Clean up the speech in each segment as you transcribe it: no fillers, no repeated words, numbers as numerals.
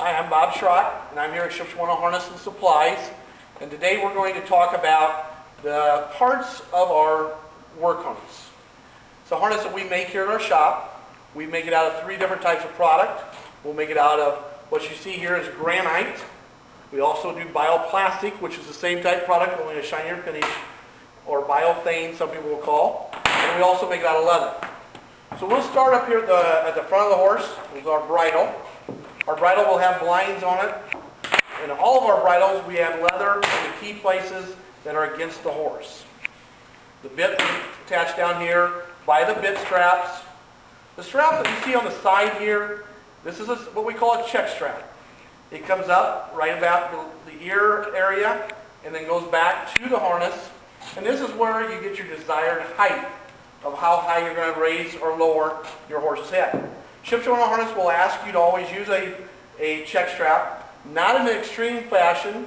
Hi, I'm Bob Schrock, and I'm here at Shipshewana Harness and Supplies. And today we're going to talk about the parts of our work harness. It's a harness that we make here in our shop. We make it out of 3 different types of product. We'll make it out of what you see here is granite. We also do bioplastic, which is the same type of product, only a shinier finish, or biophane, some people will call. And we also make it out of leather. So we'll start up here at the front of the horse with our bridle. Our bridle will have blinds on it. In all of our bridles, we have leather in the key places that are against the horse. The bit is attached down here by the bit straps. The strap that you see on the side here, this is what we call a check strap. It comes up right about the ear area and then goes back to the harness. And this is where you get your desired height of how high you're going to raise or lower your horse's head. Shipshewana harness will ask you to always use a check strap, not in an extreme fashion,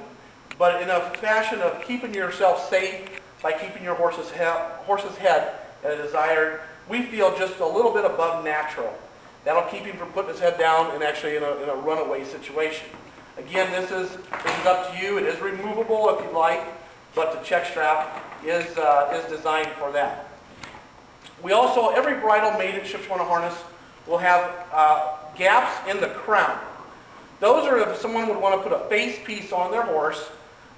but in a fashion of keeping yourself safe by keeping your horse's head at a desired, we feel, just a little bit above natural. That'll keep him from putting his head down and actually in a runaway situation. Again, this is up to you. It is removable if you like, but the check strap is designed for that. We also, every bridle made at Shipshewana Harness will have gaps in the crown. Those are if someone would want to put a face piece on their horse.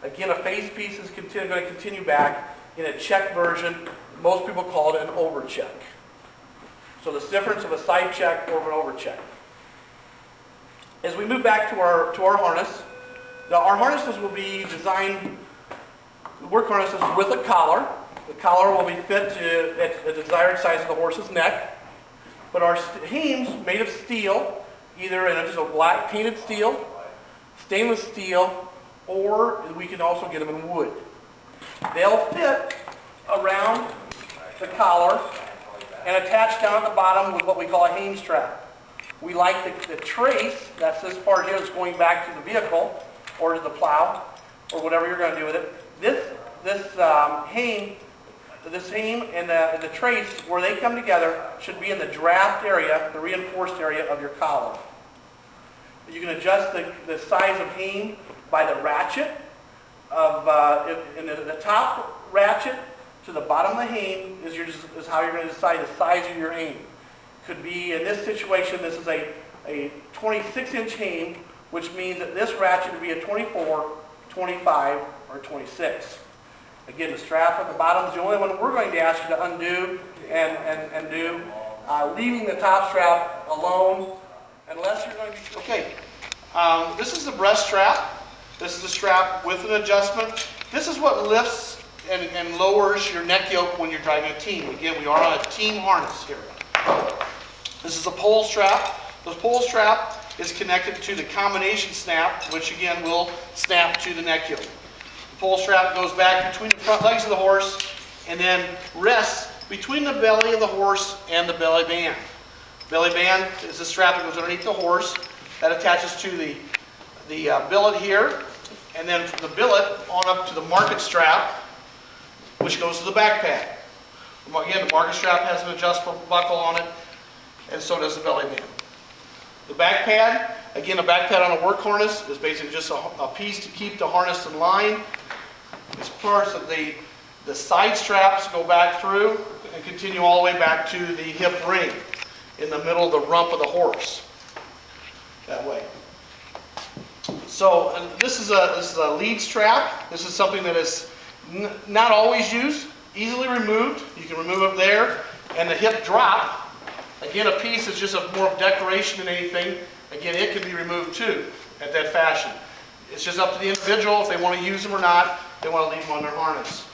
Again, a face piece is going to continue back in a check version. Most people call it an over check. So the difference of a side check or an over check. As we move back to our harness, our harnesses will be designed, work harnesses with a collar. The collar will be fit to at the desired size of the horse's neck. But our hames made of steel, either in just a black painted steel, stainless steel, or we can also get them in wood. They'll fit around the collar and attach down at the bottom with what we call a hame strap. We like the trace, that's this part here that's going back to the vehicle or to the plow or whatever you're going to do with it. This hame and the trace, where they come together, should be in the draft area, the reinforced area of your collar. You can adjust the size of hame by the ratchet the top ratchet to the bottom of the hame is how you're going to decide the size of your hame. Could be, in this situation, this is a 26-inch hame, which means that this ratchet would be a 24, 25, or 26. Again, the strap at the bottom is the only one we're going to ask you to undo and do, leaving the top strap alone, unless you're going to be... Okay, this is the breast strap. This is the strap with an adjustment. This is what lifts and lowers your neck yoke when you're driving a team. Again, we are on a team harness here. This is the pole strap. The pole strap is connected to the combination snap, which again will snap to the neck yoke. The pole strap goes back between the front legs of the horse and then rests between the belly of the horse and the belly band. Belly band is the strap that goes underneath the horse that attaches to the billet here, and then from the billet on up to the market strap, which goes to the back pad. Again, the market strap has an adjustable buckle on it, and so does the belly band. The back pad, again, a back pad on a work harness is basically just a piece to keep the harness in line. It's parts of the side straps go back through and continue all the way back to the hip ring in the middle of the rump of the horse. That way. So this is a lead strap. This is something that is not always used, easily removed. You can remove it there. And the hip drop, again, a piece is just more of decoration than anything. Again, it can be removed too at that fashion. It's just up to the individual if they want to use them or not. They want to leave them on their harness.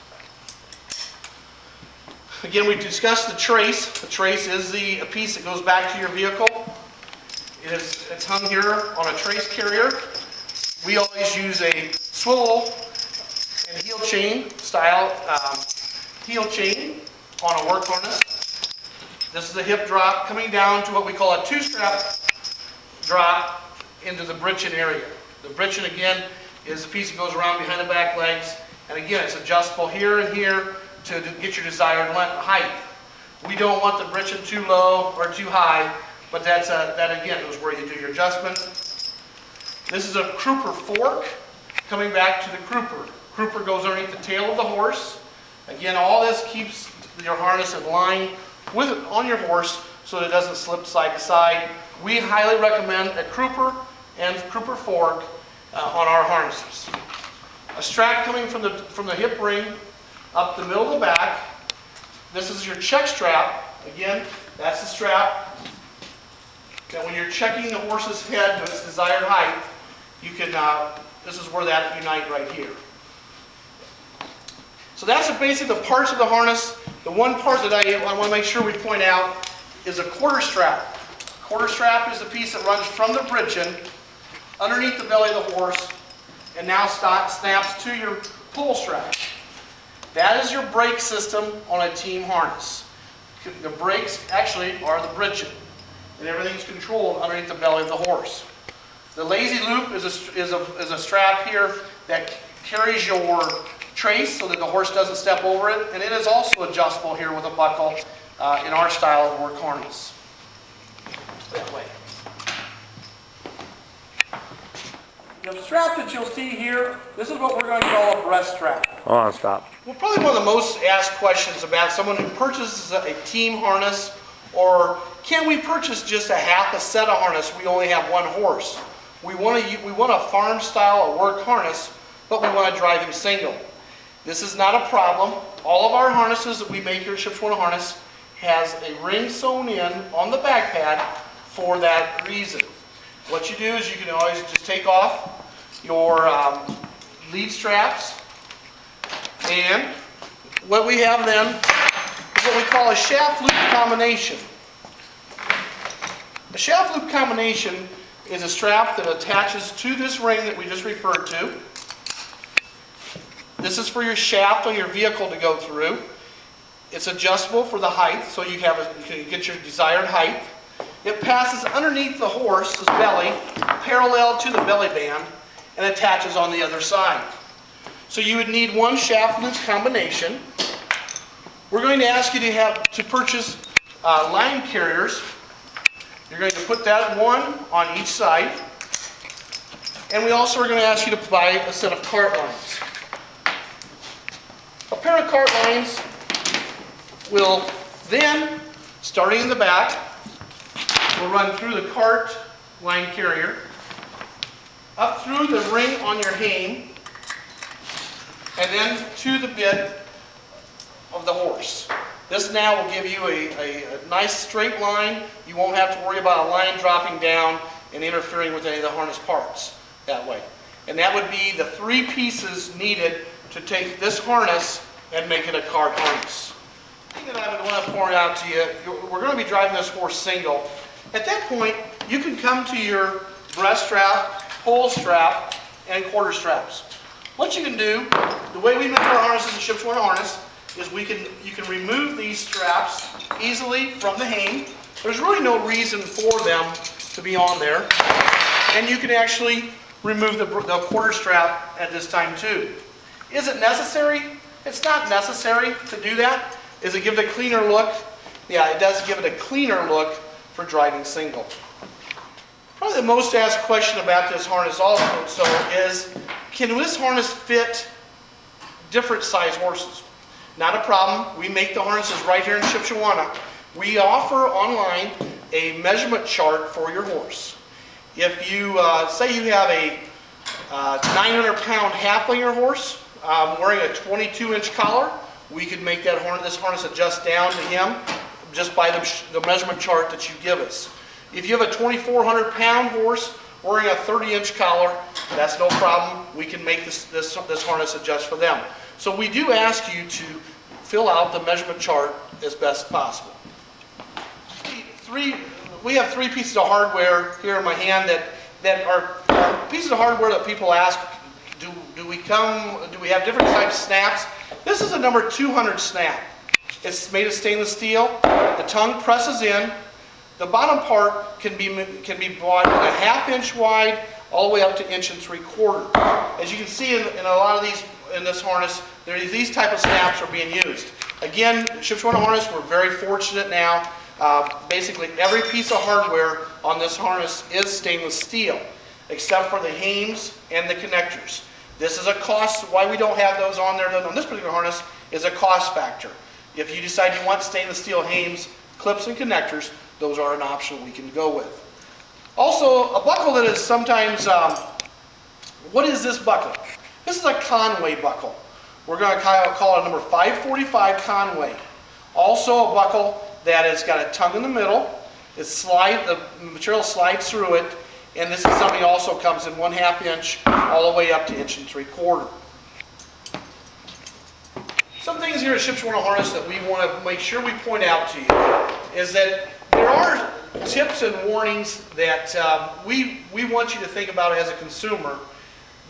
Again, we discussed the trace. The trace is a piece that goes back to your vehicle. It's hung here on a trace carrier. We always use a swivel and heel chain style heel chain on a work harness. This is a hip drop coming down to what we call a 2-strap drop into the britchin area. The britchin, again, is the piece that goes around behind the back legs. And again, it's adjustable here and here to get your desired height. We don't want the britchin too low or too high, but that again is where you do your adjustment. This is a crouper fork coming back to the crouper. Crouper goes underneath the tail of the horse. Again, all this keeps your harness in line on your horse so that it doesn't slip side to side. We highly recommend a crouper and crouper fork on our harnesses. A strap coming from the hip ring up the middle of the back. This is your check strap. Again, that's the strap that when you're checking the horse's head to its desired height, you can, this is where that unite right here. So that's basically the parts of the harness. The one part that I want to make sure we point out is a quarter strap. Quarter strap is the piece that runs from the bridgeon underneath the belly of the horse and now snaps to your pull strap. That is your brake system on a team harness. The brakes actually are the bridgeon, and everything's controlled underneath the belly of the horse. The lazy loop is a strap here that carries your trace so that the horse doesn't step over it, and it is also adjustable here with a buckle in our style of work harness. That way. The strap that you'll see here, this is what we're going to call a breast strap. Hold on, stop. Well, probably one of the most asked questions about someone who purchases a team harness, or can we purchase just a half a set of harness? We only have one horse. We want a farm style of work harness, but we want to drive him single. This is not a problem. All of our harnesses that we make here at Shipshewana Harness has a ring sewn in on the back pad for that reason. What you do is you can always just take off your lead straps, and what we have then is what we call a shaft loop combination. A shaft loop combination is a strap that attaches to this ring that we just referred to. This is for your shaft on your vehicle to go through. It's adjustable for the height, so you can get your desired height. It passes underneath the horse's belly, parallel to the belly band, and attaches on the other side. So you would need one shaft loop combination. We're going to ask you to purchase line carriers. You're going to put that one on each side. And we also are going to ask you to buy a set of cart lines. A pair of cart lines will then, starting in the back, will run through the cart line carrier, up through the ring on your hame, and then to the bit of the horse. This now will give you a nice straight line. You won't have to worry about a line dropping down and interfering with any of the harness parts that way. And that would be the three pieces needed to take this harness and make it a cart harness. The thing that I would want to point out to you, we're going to be driving this horse single. At that point, you can come to your breast strap, pull strap, and quarter straps. What you can do, the way we make our harnesses in Shipshewana Harness, is you can remove these straps easily from the hame. There's really no reason for them to be on there. And you can actually remove the quarter strap at this time too. Is it necessary? It's not necessary to do that. Does it give it a cleaner look? Yeah, it does give it a cleaner look for driving single. Probably the most asked question about this harness also is, can this harness fit different size horses? Not a problem. We make the harnesses right here in Shipshewana. We offer online a measurement chart for your horse. If you say you have a 900-pound halflinger horse wearing a 22-inch collar, we could make this harness adjust down to him just by the measurement chart that you give us. If you have a 2,400-pound horse wearing a 30-inch collar, that's no problem. We can make this harness adjust for them. So we do ask you to fill out the measurement chart as best possible. We have three pieces of hardware here in my hand that are pieces of hardware that people ask, do we have different types of snaps? This is a number 200 snap. It's made of stainless steel. The tongue presses in. The bottom part can be bought in a ½ inch wide all the way up to 1 3/4. As you can see in a lot of these in this harness, these type of snaps are being used. Again, Shipshewana Harness, we're very fortunate now. Basically every piece of hardware on this harness is stainless steel. except for the hames and the connectors. This is a cost, why we don't have those on there on this particular harness is a cost factor. If you decide you want stainless steel hames, clips, and connectors, those are an option we can go with. Also, a buckle that is sometimes, what is this buckle? This is a Conway buckle. We're going to call it number 545 Conway. Also a buckle that has got a tongue in the middle. The material slides through it, and this is something that also comes in 1/2 inch all the way up to 1 3/4 inch. Some things here at Shipshewana Harness that we want to make sure we point out to you is that there are tips and warnings that we want you to think about as a consumer.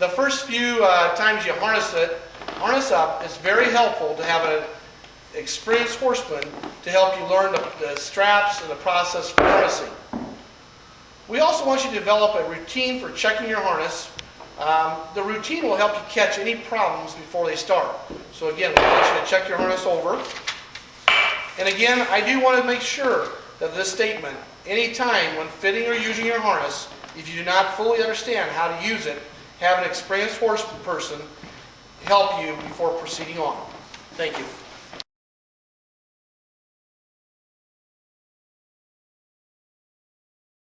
The first few times you harness up, it's very helpful to have an experienced horseman to help you learn the straps and the process for harnessing. We also want you to develop a routine for checking your harness. The routine will help you catch any problems before they start. So again, we want you to check your harness over. And again, I do want to make sure that this statement, anytime when fitting or using your harness, if you do not fully understand how to use it, have an experienced horseman person help you before proceeding on. Thank you.